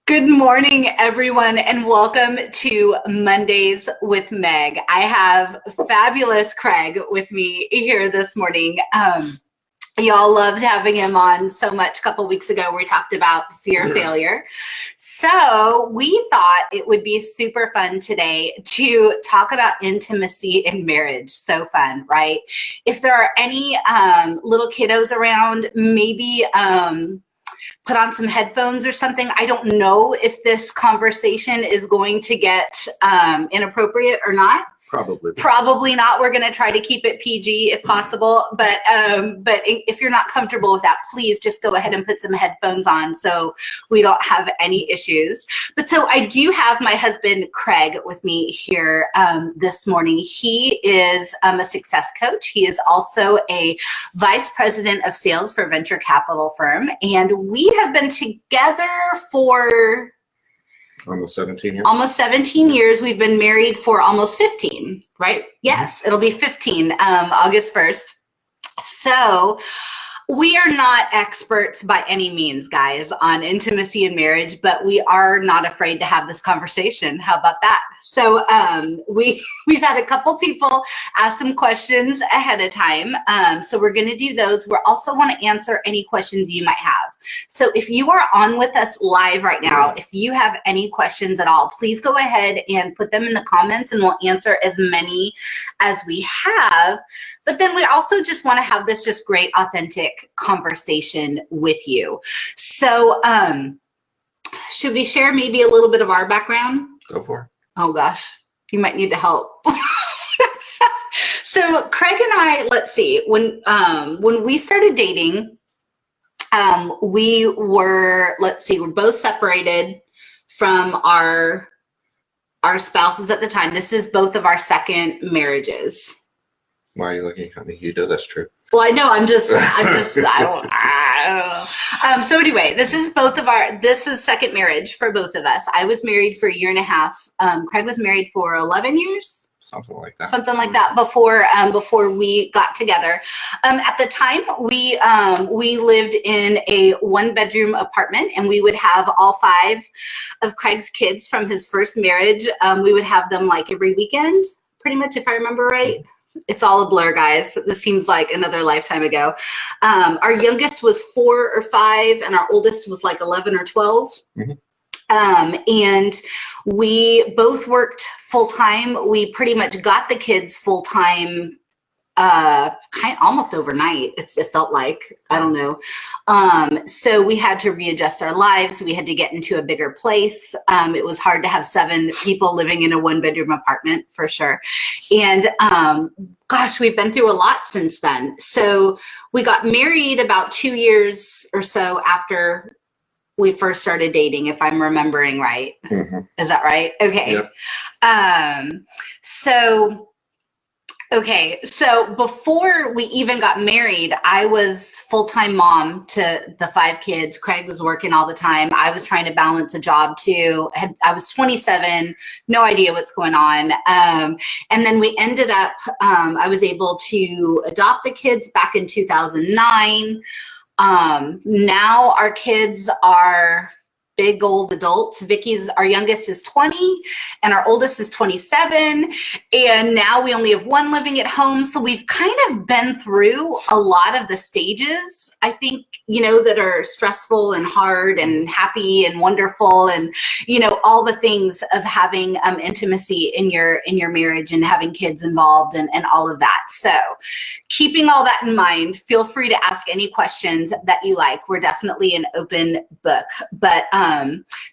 Good morning, everyone, and welcome to Mondays with Meg. I have fabulous Craig with me here this morning. Y'all loved having him on so much a couple weeks ago where we talked about fear of failure. So we thought it would be super fun today to talk about intimacy in marriage. So fun, right? If there are any little kiddos around, maybe put on some headphones or something. I don't know if this conversation is going to get inappropriate or not. Probably not. We're going to try to keep it PG if possible. But if you're not comfortable with that, please just go ahead and put some headphones on so we don't have any issues. But so I do have my husband, Craig, with me here this morning. He is a success coach. He is also a vice president of sales for a venture capital firm. And we have been together for almost 17 years. Almost 17 years. We've been married for almost 15, right? Yes, it'll be 15, August 1st. So we are not experts by any means, guys, on intimacy in marriage, but we are not afraid to have this conversation. How about that? So we've had a couple people ask some questions ahead of time. So we're going to do those. We also want to answer any questions you might have. So if you are on with us live right now, if you have any questions at all, please go ahead and put them in the comments and we'll answer as many as we have. But then we also just want to have this just great, authentic conversation with you. So should we share maybe a little bit of our background? Go for it. Oh gosh, you might need to help. So Craig and I, let's see, when we started dating, we were, we're both separated from our spouses at the time. This is both of our second marriages. Why are you looking at me? You know that's true. Well, I know. I don't know. So anyway, this is second marriage for both of us. I was married for a year and a half. Craig was married for 11 years. Something like that. Something like that before we got together. At the time, we lived in a one-bedroom apartment, and we would have all 5 of Craig's kids from his first marriage. We would have them like every weekend, pretty much, if I remember right. It's all a blur, guys. This seems like another lifetime ago. Our youngest was 4 or 5, and our oldest was like 11 or 12. Mm-hmm. And we both worked full-time. We pretty much got the kids full-time almost overnight. It felt like, I don't know. So we had to readjust our lives. We had to get into a bigger place. It was hard to have 7 people living in a one-bedroom apartment for sure. And gosh, we've been through a lot since then. So we got married about 2 years or so after we first started dating, if I'm remembering right. Mm-hmm. Is that right? Okay. Yep. So before we even got married, I was full-time mom to the 5 kids. Craig was working all the time. I was trying to balance a job too. I was 27, no idea what's going on. And then we ended up, I was able to adopt the kids back in 2009. Now our kids are big old adults. Our youngest is 20 and our oldest is 27. And now we only have 1 living at home. So we've kind of been through a lot of the stages, I think, that are stressful and hard and happy and wonderful and, all the things of having intimacy in your marriage and having kids involved and all of that. So keeping all that in mind, feel free to ask any questions that you like. We're definitely an open book. But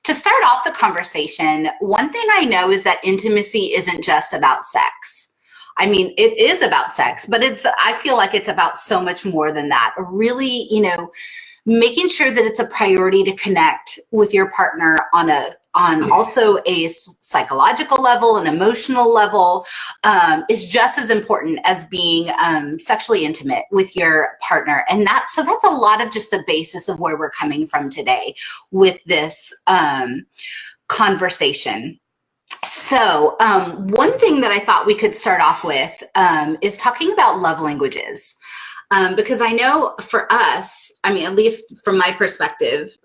to start off the conversation, one thing I know is that intimacy isn't just about sex. I mean, it is about sex, but I feel like it's about so much more than that. Really, making sure that it's a priority to connect with your partner on also a psychological level, an emotional level, is just as important as being sexually intimate with your partner. And that's a lot of just the basis of where we're coming from today with this conversation. So one thing that I thought we could start off with is talking about love languages. Because I know for us, I mean, at least from my perspective,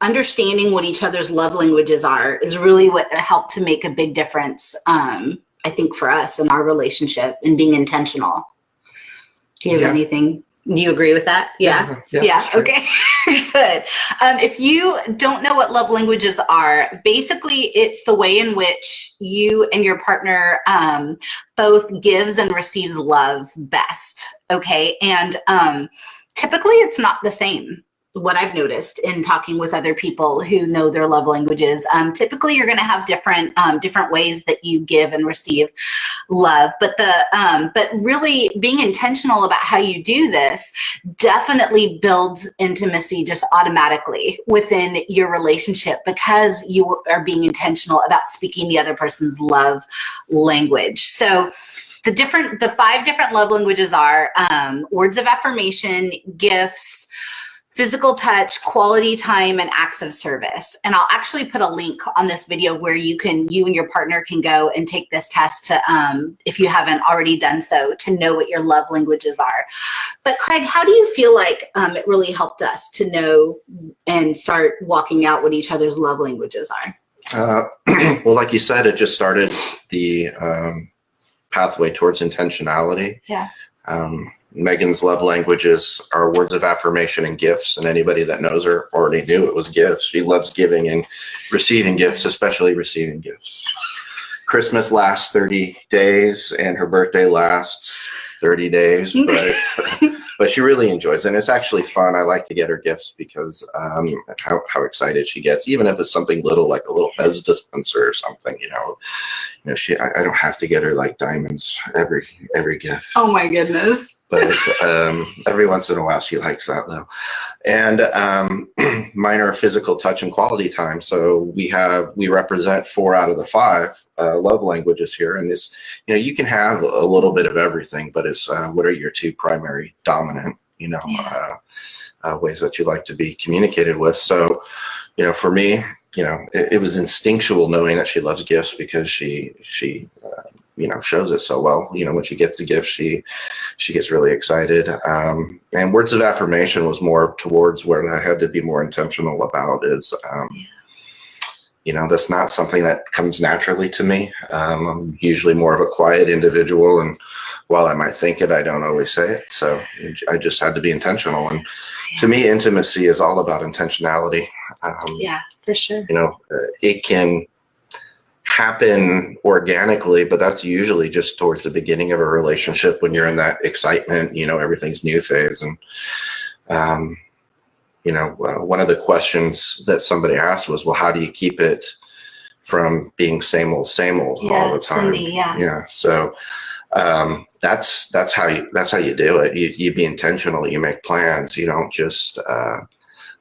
understanding what each other's love languages are is really what helped to make a big difference, I think, for us in our relationship and being intentional. Do you have anything? Do you agree with that? Yeah. Okay. Good. If you don't know what love languages are, basically it's the way in which you and your partner both gives and receives love best. Okay. And typically it's not the same. What I've noticed in talking with other people who know their love languages, typically you're going to have different ways that you give and receive love. But but really being intentional about how you do this definitely builds intimacy just automatically within your relationship, because you are being intentional about speaking the other person's love language. So the 5 different love languages are words of affirmation, gifts, physical touch, quality time, and acts of service. And I'll actually put a link on this video where you and your partner can go and take this test to, if you haven't already done so, to know what your love languages are. But Craig, how do you feel like it really helped us to know and start walking out what each other's love languages are? Well, like you said, it just started the pathway towards intentionality. Yeah. Megan's love languages are words of affirmation and gifts, and anybody that knows her already knew it was gifts. She loves giving and receiving gifts, especially receiving gifts. Christmas lasts 30 days and her birthday lasts 30 days, but she really enjoys it. And it's actually fun. I like to get her gifts because how excited she gets, even if it's something little, like a little Fez dispenser or something, I don't have to get her like diamonds every gift. Oh my goodness. But every once in a while she likes that though. And mine are physical touch and quality time. So we represent 4 out of the 5 love languages here. And it's, you can have a little bit of everything, but it's what are your 2 primary dominant, ways that you like to be communicated with. So, for me, it was instinctual knowing that she loves gifts because she shows it so well. When she gets a gift, she gets really excited. And words of affirmation was more towards where I had to be more intentional about is, that's not something that comes naturally to me. I'm usually more of a quiet individual, and while I might think it, I don't always say it. So I just had to be intentional. And to me, intimacy is all about intentionality. Yeah, for sure. It can happen organically, but that's usually just towards the beginning of a relationship when you're in that excitement, everything's new phase. And, one of the questions that somebody asked was, well, how do you keep it from being same old all the time? Cindy, yeah. Yeah. So, that's how you do it. You be intentional, you make plans, you don't just,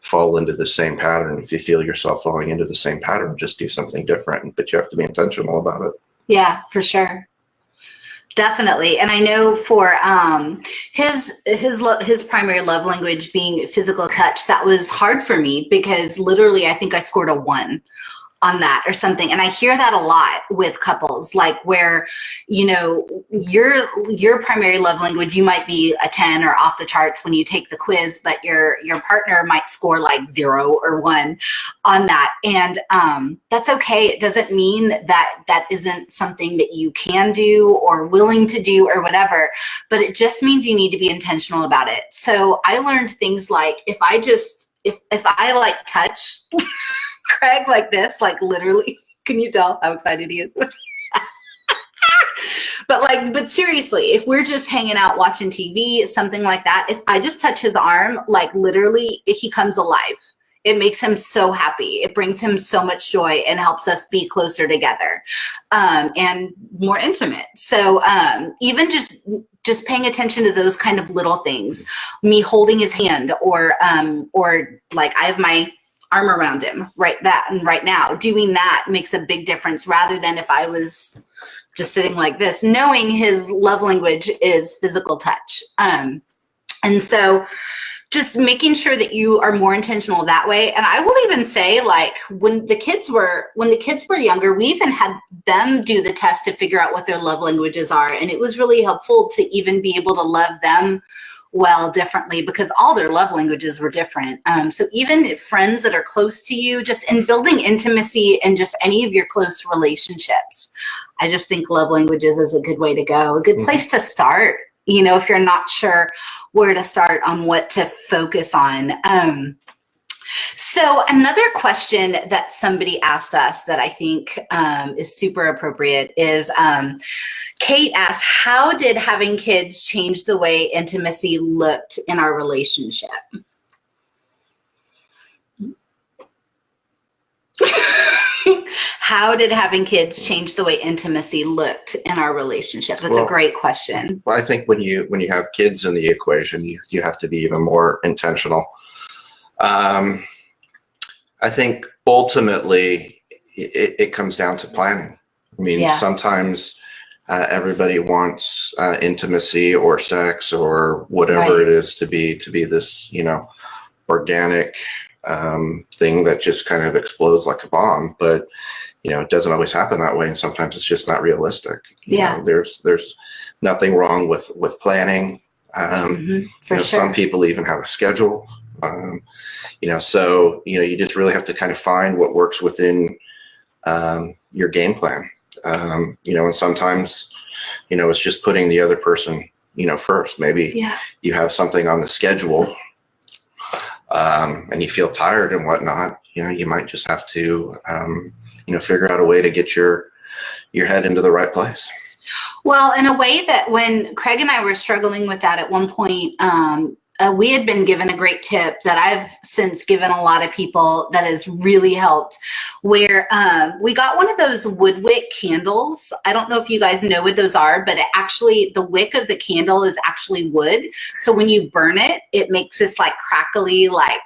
fall into the same pattern. If you feel yourself falling into the same pattern, just do something different, but you have to be intentional about it. Yeah, for sure. Definitely. And I know for his primary love language being physical touch, that was hard for me because literally I think I scored a 1 on that or something. And I hear that a lot with couples, like where, your primary love language, you might be a 10 or off the charts when you take the quiz, but your partner might score like 0 or 1 on that. And that's okay. It doesn't mean that isn't something that you can do or willing to do or whatever, but it just means you need to be intentional about it. So I learned things like if I like touch Craig like this, like literally, can you tell how excited he is? But seriously, if we're just hanging out watching TV, something like that, if I just touch his arm, like literally he comes alive. It makes him so happy. It brings him so much joy and helps us be closer together and more intimate. So even just paying attention to those kind of little things, me holding his hand or like I have my arm around him right now, doing that makes a big difference rather than if I was just sitting like this, knowing his love language is physical touch. And so just making sure that you are more intentional that way. And I will even say, like, when the kids were younger, we even had them do the test to figure out what their love languages are. And it was really helpful to even be able to love them well differently because all their love languages were different. So even friends that are close to you, just in building intimacy and just any of your close relationships, I just think love languages is a good way to go, a good place to start, if you're not sure where to start on what to focus on. So another question that somebody asked us that I think is super appropriate is, Kate asked, how did having kids change the way intimacy looked in our relationship? How did having kids change the way intimacy looked in our relationship? That's a great question. Well, I think when you have kids in the equation, you have to be even more intentional. I think ultimately it comes down to planning. I mean, sometimes everybody wants intimacy or sex or whatever it is to be this, organic thing that just kind of explodes like a bomb. But, it doesn't always happen that way. And sometimes it's just not realistic. You know, there's nothing wrong with planning. For sure. Some people even have a schedule. So, you just really have to kind of find what works within your game plan. And sometimes, it's just putting the other person, first. Maybe you have something on the schedule and you feel tired and whatnot, you might just have to, figure out a way to get your head into the right place. Well, in a way that when Craig and I were struggling with that at one point, we had been given a great tip that I've since given a lot of people that has really helped, where we got one of those wood wick candles. I don't know if you guys know what those are, but the wick of the candle is actually wood. So when you burn it, it makes this like crackly, like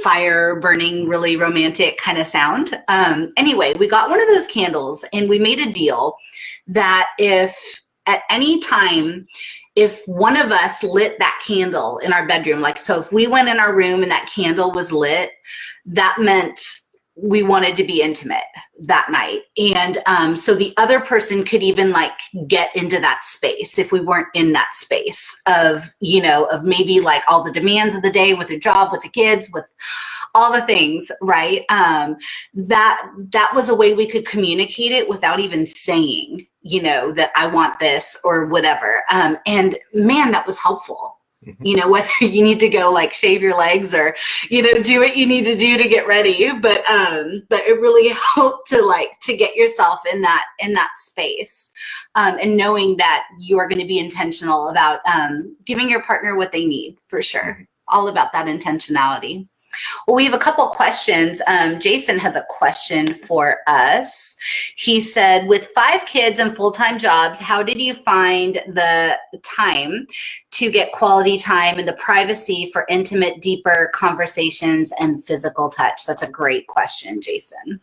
fire burning, really romantic kind of sound. Anyway, we got one of those candles and we made a deal that if at any time, if one of us lit that candle in our bedroom, so if we went in our room and that candle was lit, that meant we wanted to be intimate that night. And so the other person could even get into that space if we weren't in that space of maybe all the demands of the day with the job, with the kids, with all the things, right? That was a way we could communicate it without even saying, that I want this or whatever. And man, that was helpful. Whether you need to go shave your legs or, do what you need to do to get ready. But it really helped to get yourself in that space, and knowing that you are going to be intentional about giving your partner what they need, for sure. All about that intentionality. Well, we have a couple questions. Jason has a question for us. He said, with 5 kids and full-time jobs, how did you find the time to get quality time and the privacy for intimate, deeper conversations and physical touch? That's a great question, Jason.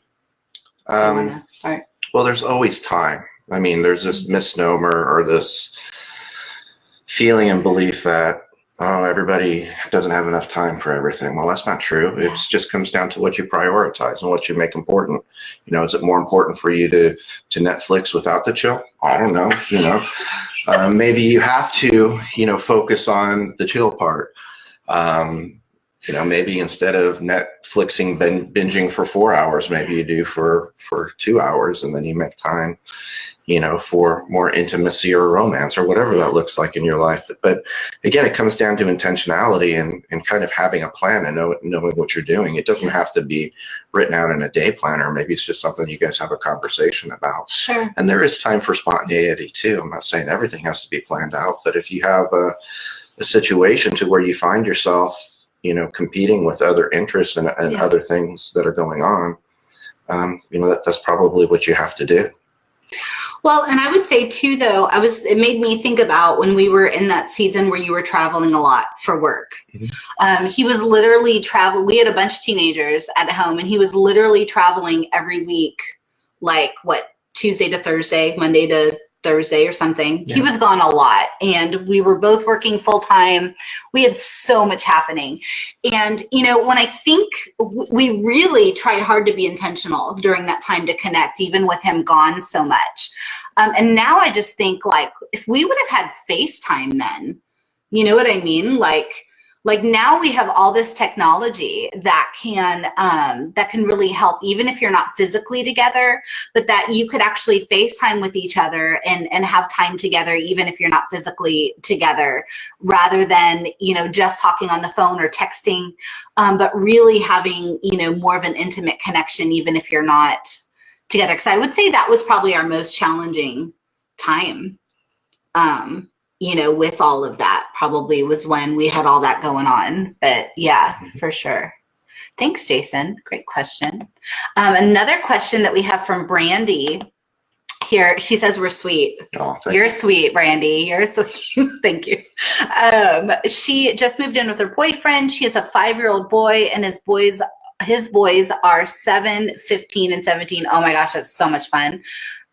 You want to start? Well, there's always time. I mean, there's this misnomer or this feeling and belief that everybody doesn't have enough time for everything. Well, that's not true. It just comes down to what you prioritize and what you make important. Is it more important for you to Netflix without the chill? I don't know. Maybe you have to, focus on the chill part. Maybe instead of Netflixing, binging for 4 hours, maybe you do for 2 hours, and then you make time, for more intimacy or romance or whatever that looks like in your life. But again, it comes down to intentionality and kind of having a plan and knowing what you're doing. It doesn't have to be written out in a day planner. Maybe it's just something you guys have a conversation about. Sure. And there is time for spontaneity too. I'm not saying everything has to be planned out, but if you have a situation to where you find yourself, competing with other interests and other things that are going on, that's probably what you have to do. Well, and I would say too, though, it made me think about when we were in that season where you were traveling a lot for work. He was literally we had a bunch of teenagers at home, and he was literally traveling every week, Tuesday to Thursday, Monday to Thursday or something. Yeah. He was gone a lot, and we were both working full time. We had so much happening. And, when I think we really tried hard to be intentional during that time to connect, even with him gone so much. And now I just think if we would have had FaceTime then, You know what I mean? Like now we have all this technology that can really help, even if you're not physically together, but that you could actually FaceTime with each other and have time together, even if you're not physically together, rather than, just talking on the phone or texting, but really having, more of an intimate connection, even if you're not together. Because I would say that was probably our most challenging time. With all of that, probably was when we had all that going on. But yeah, for sure. Thanks, Jason. Great question. Another question that we have from Brandy here. She says we're sweet. Oh, You're sweet, Brandy. You're sweet. Thank you. She just moved in with her boyfriend. She has a 5-year-old boy, and his boys are 7, 15, and 17. Oh my gosh, that's so much fun.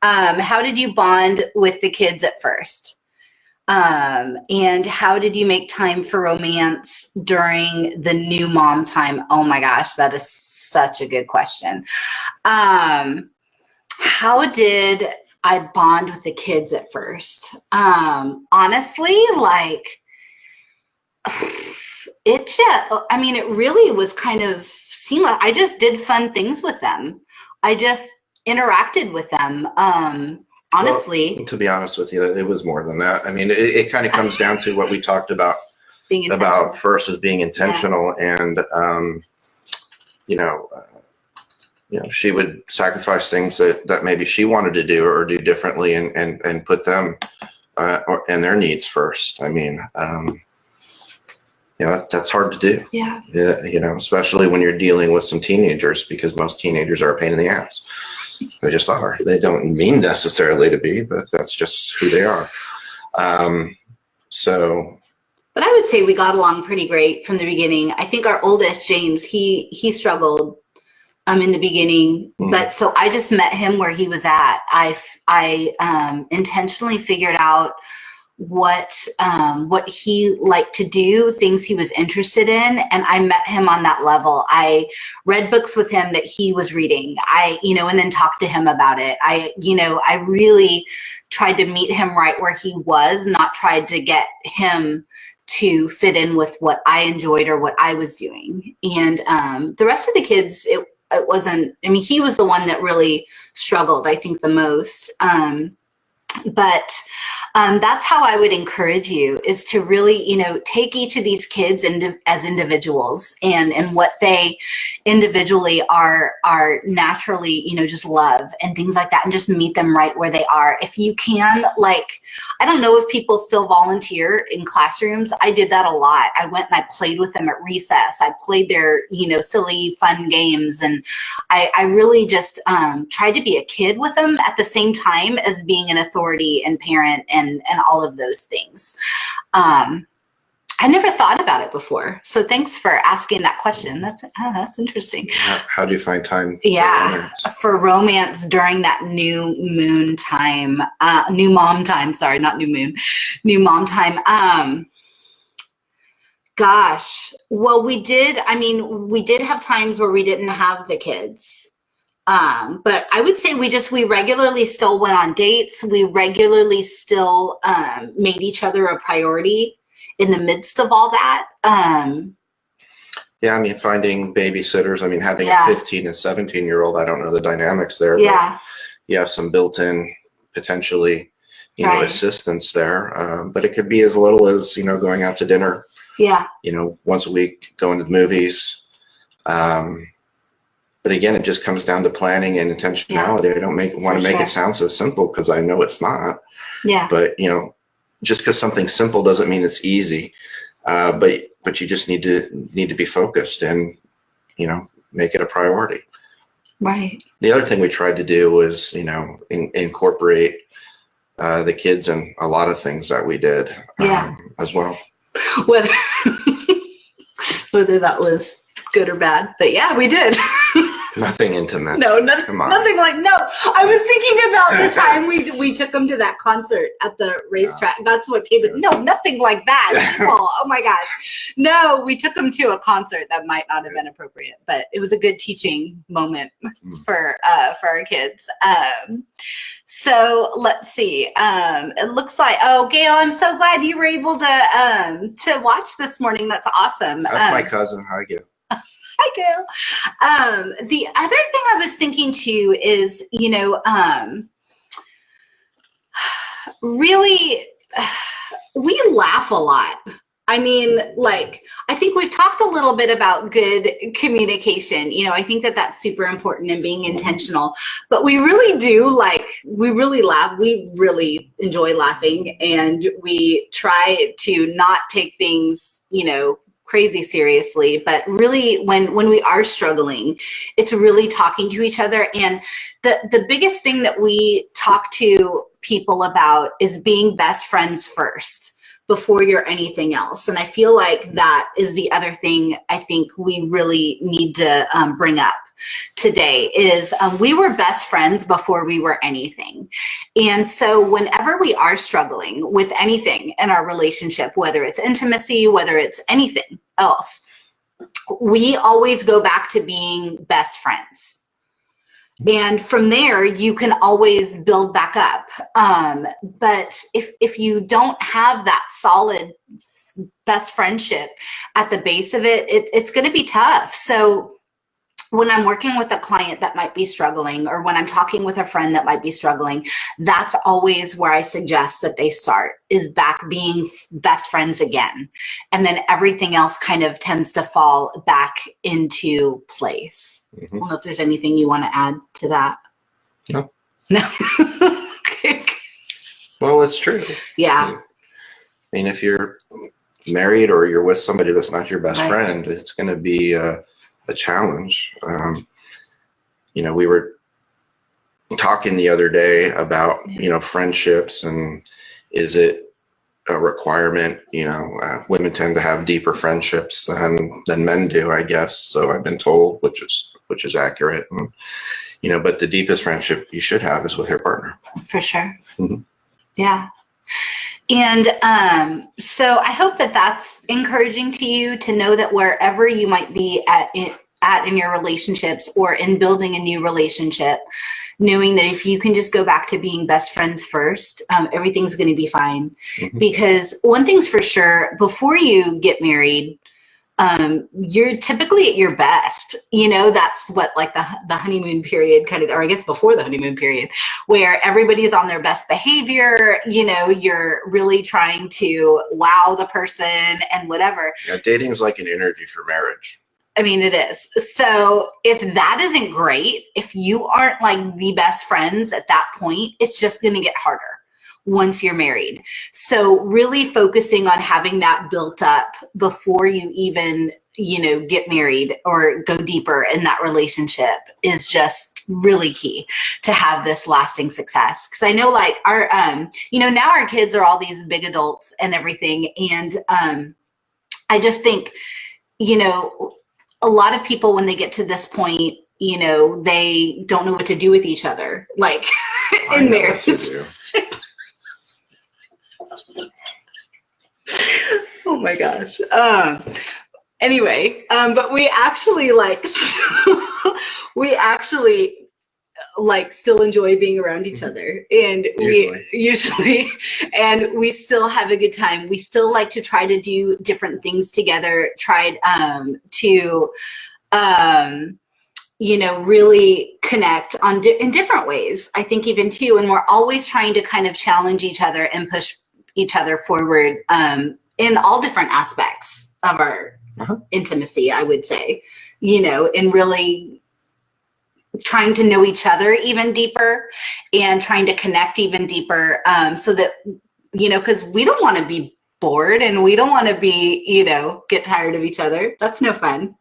How did you bond with the kids at first? And how did you make time for romance during the new mom time? Oh my gosh, that is such a good question. How did I bond with the kids at first? Honestly, it really was kind of seamless. I just did fun things with them. I just interacted with them. Honestly, well, to be honest with you, it was more than that. I mean, it kind of comes down to what we talked about first as being intentional. Yeah. And, she would sacrifice things that maybe she wanted to do or do differently and put them and their needs first. I mean, that's hard to do. Yeah. Especially when you're dealing with some teenagers, because most teenagers are a pain in the ass. They just are. They don't mean necessarily to be, but that's just who they are. But I would say we got along pretty great from the beginning. I think our oldest, James, he struggled in the beginning, but so I just met him where he was at. I intentionally figured out what he liked to do, things he was interested in, and I met him on that level. I read books with him that he was reading. And then talked to him about it. I really tried to meet him right where he was, not tried to get him to fit in with what I enjoyed or what I was doing. And the rest of the kids, it wasn't. I mean, he was the one that really struggled, I think, the most. But that's how I would encourage you, is to really, take each of these kids as individuals and what they individually are naturally, just love and things like that, and just meet them right where they are. If you can, I don't know if people still volunteer in classrooms. I did that a lot. I went and I played with them at recess. I played their, silly, fun games. And I really just tried to be a kid with them at the same time as being an authority and parent and all of those things. I never thought about it before. So thanks for asking that question. That's interesting. How do you find time? For romance during that new moon time, new mom time. Sorry, not new moon, new mom time. Gosh, well, we did have times where we didn't have the kids. But I would say we regularly still went on dates. We regularly still made each other a priority in the midst of all that. Yeah, I mean, finding babysitters. I mean, having a 15 and 17-year-old, I don't know the dynamics there. Yeah. But you have some built-in, potentially, assistance there. But it could be as little as, going out to dinner. Yeah. Once a week, going to the movies. But again, it just comes down to planning and intentionality. Yeah. I don't want to make it sound so simple, because I know it's not. Yeah. But, just because something's simple doesn't mean it's easy. But you just need to be focused and, make it a priority. Right. The other thing we tried to do was, incorporate the kids in a lot of things that we did as well. Whether that was good or bad, but yeah, we did. Nothing intimate. No, Come on. nothing like, no. I was thinking about the time we took them to that concert at the racetrack. That's what came in. No, nothing like that. People, oh my gosh. No, we took them to a concert that might not have been appropriate, but it was a good teaching moment for our kids. So let's see. It looks like, oh, Gail, I'm so glad you were able to watch this morning. That's awesome. That's my cousin. Hi, Gail. Hi, Gail. The other thing I was thinking too is, really, we laugh a lot. I mean, like, I think we've talked a little bit about good communication. I think that that's super important and being intentional, but we really do, we really laugh. We really enjoy laughing, and we try to not take things, crazy seriously, but really when we are struggling, it's really talking to each other. And the biggest thing that we talk to people about is being best friends first before you're anything else. And I feel like that is the other thing I think we really need to bring up today is we were best friends before we were anything. And so whenever we are struggling with anything in our relationship, whether it's intimacy, whether it's anything else, we always go back to being best friends. And from there, you can always build back up. But if you don't have that solid best friendship at the base of it, it's going to be tough. So when I'm working with a client that might be struggling, or when I'm talking with a friend that might be struggling, that's always where I suggest that they start, is back being best friends again. And then everything else kind of tends to fall back into place. I don't know if there's anything you want to add to that. No. Okay. Well, it's true. Yeah. I mean, if you're married or you're with somebody that's not your best friend, it's going to be a challenge. We were talking the other day about, friendships, and is it a requirement? Women tend to have deeper friendships than men do, I guess. So I've been told, which is accurate. And, but the deepest friendship you should have is with your partner. For sure. Mm-hmm. Yeah. And so I hope that that's encouraging to you, to know that wherever you might be at in your relationships or in building a new relationship, knowing that if you can just go back to being best friends first, everything's going to be fine. Mm-hmm. Because one thing's for sure, before you get married, you're typically at your best. That's what, like the honeymoon period kind of, or I guess before the honeymoon period, where everybody's on their best behavior. You're really trying to wow the person and whatever. Yeah, dating is like an interview for marriage. I mean, it is. So if that isn't great, if you aren't like the best friends at that point, it's just going to get harder once you're married. So really focusing on having that built up before you even, get married or go deeper in that relationship is just really key to have this lasting success. Because I know, like, our, now our kids are all these big adults and everything. And I just think, a lot of people, when they get to this point, they don't know what to do with each other, like in marriage. Oh my gosh. Anyway, but we actually still enjoy being around each other, and we still have a good time. We still like to try to do different things together, tried to really connect in different ways. I think even too, and we're always trying to kind of challenge each other and push each other forward in all different aspects of our intimacy, I would say, and really trying to know each other even deeper and trying to connect even deeper, so that, because we don't want to be bored and we don't want to be, get tired of each other. That's no fun.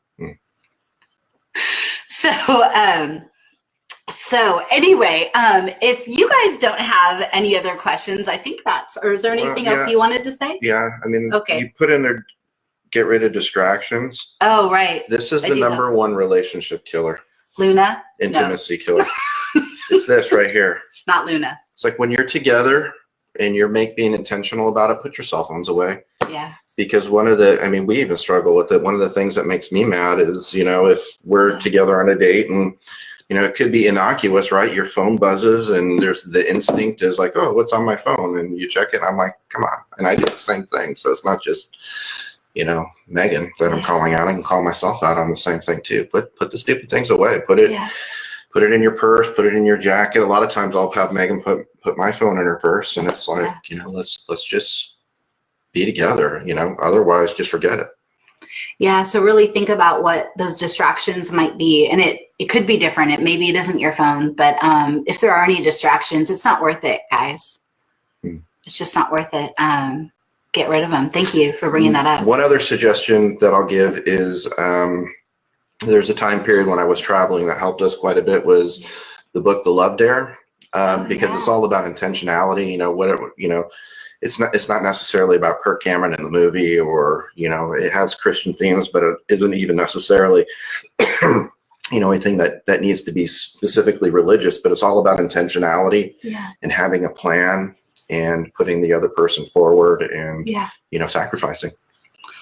So anyway, if you guys don't have any other questions, I think or is there anything else you wanted to say? Yeah. I mean, you put in there, get rid of distractions. Oh, right. This is the number one relationship killer. Luna? Intimacy killer. It's this right here. Not Luna. It's like when you're together and you're being intentional about it, put your cell phones away. Yeah. Because we even struggle with it. One of the things that makes me mad is, if we're together on a date and, it could be innocuous, right? Your phone buzzes and there's the instinct is like, oh, what's on my phone? And you check it. I'm like, come on. And I do the same thing. So it's not just, Megan that I'm calling out. I can call myself out on the same thing too. Put the stupid things away. Put it in your purse, put it in your jacket. A lot of times I'll have Megan put my phone in her purse and it's like, let's just be together, otherwise just forget it. Yeah. So really think about what those distractions might be. And it could be different. Maybe it isn't your phone, but if there are any distractions, it's not worth it, guys. It's just not worth it. Get rid of them. Thank you for bringing that up. One other suggestion that I'll give is there's a time period when I was traveling that helped us quite a bit was the book, The Love Dare, because it's all about intentionality, it's not necessarily about Kirk Cameron in the movie or, it has Christian themes, but it isn't even necessarily, anything that needs to be specifically religious, but it's all about intentionality and having a plan and putting the other person forward and, sacrificing.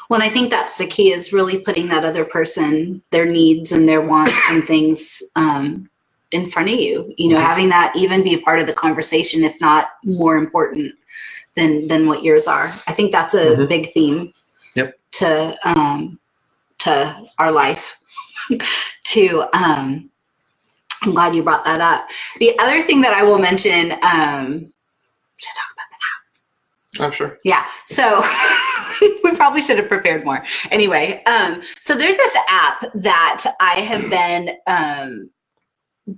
Well, I think that's the key is really putting that other person, their needs and their wants and things in front of you, having that even be a part of the conversation, if not more important than what yours are. I think that's a big theme to our life too. I'm glad you brought that up. The other thing that I will mention, should I talk about the app? Oh, sure. Yeah. So we probably should have prepared more. Anyway, so there's this app that I have been,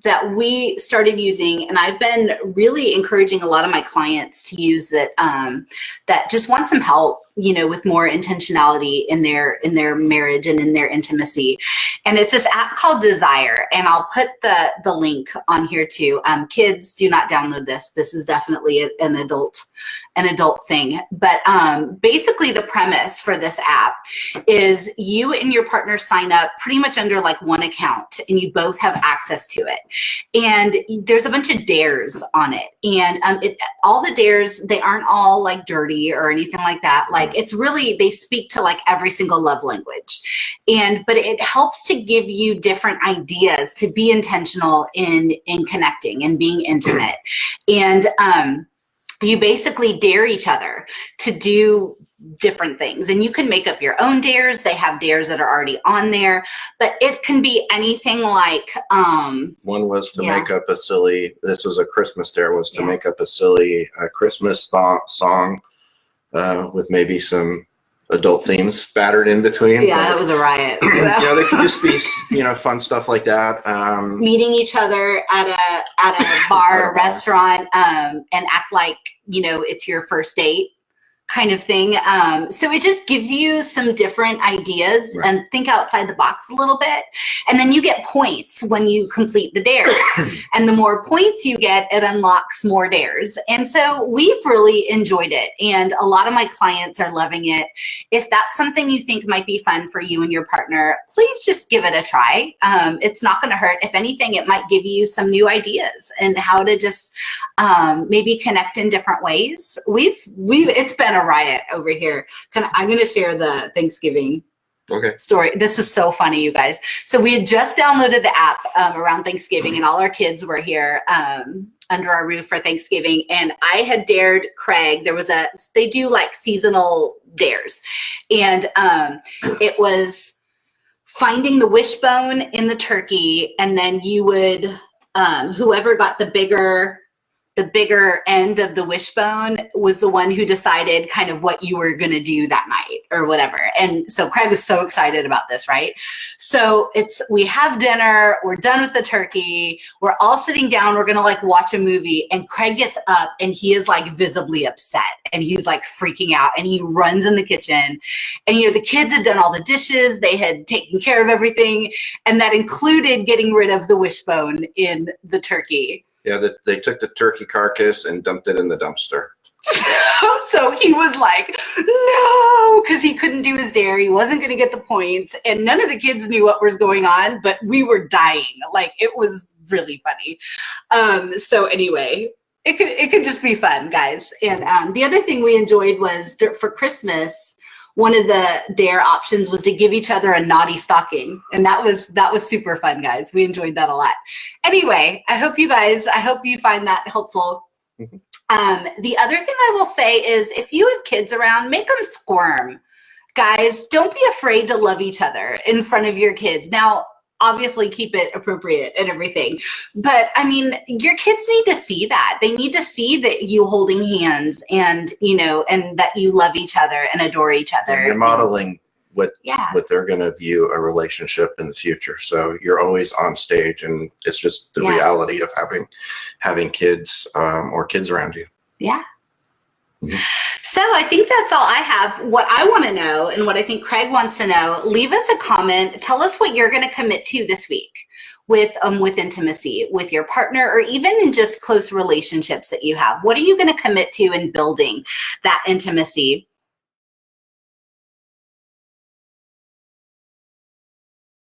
that we started using, and I've been really encouraging a lot of my clients to use it, that just want some help, with more intentionality in their marriage and in their intimacy. And it's this app called Desire, and I'll put the link on here too. Kids, do not download this. This is definitely an adult thing. But basically the premise for this app is you and your partner sign up pretty much under like one account and you both have access to it. And there's a bunch of dares on it. And all the dares, they aren't all like dirty or anything like that. Like it's really, they speak to like every single love language. But it helps to give you different ideas to be intentional in connecting and being intimate. And you basically dare each other to do different things, and you can make up your own dares. They have dares that are already on there, but it can be anything like one was to make up a silly, this was a Christmas dare, was to make up a silly Christmas song with maybe some adult themes spattered in between. Yeah, that was a riot. Yeah, there could just be fun stuff like that. Meeting each other at a bar or restaurant and act like it's your first date kind of thing. So it just gives you some different ideas and think outside the box a little bit. And then you get points when you complete the dare. And the more points you get, it unlocks more dares. And so we've really enjoyed it. And a lot of my clients are loving it. If that's something you think might be fun for you and your partner, please just give it a try. It's not going to hurt. If anything, it might give you some new ideas and how to just maybe connect in different ways. It's been a riot over here. I'm going to share the Thanksgiving story. This was so funny, you guys. So we had just downloaded the app around Thanksgiving, and all our kids were here under our roof for Thanksgiving. And I had dared Craig. They do like seasonal dares. And it was finding the wishbone in the turkey. And then you would, whoever got the bigger end of the wishbone was the one who decided kind of what you were going to do that night or whatever. And so Craig was so excited about this, right? So we have dinner, we're done with the turkey, we're all sitting down, we're going to like watch a movie, and Craig gets up and he is like visibly upset and he's like freaking out, and he runs in the kitchen, and the kids had done all the dishes, they had taken care of everything, and that included getting rid of the wishbone in the turkey. Yeah, they took the turkey carcass and dumped it in the dumpster. So he was like, no, because he couldn't do his dare. He wasn't going to get the points. And none of the kids knew what was going on, but we were dying. Like, it was really funny. So anyway, it could just be fun, guys. And the other thing we enjoyed was for Christmas, one of the dare options was to give each other a naughty stocking. And that was super fun, guys. We enjoyed that a lot. Anyway, I hope you find that helpful. Mm-hmm. The other thing I will say is if you have kids around, make them squirm. Guys, don't be afraid to love each other in front of your kids. Now, obviously keep it appropriate and everything. But I mean, your kids need to see that. They need to see that you holding hands and, and that you love each other and adore each other. And you're modeling what they're going to view a relationship in the future. So you're always on stage, and it's just the reality of having kids or kids around you. Yeah. Mm-hmm. So I think that's all I have. What I want to know and what I think Craig wants to know, leave us a comment. Tell us what you're going to commit to this week with intimacy with your partner, or even in just close relationships that you have. What are you going to commit to in building that intimacy?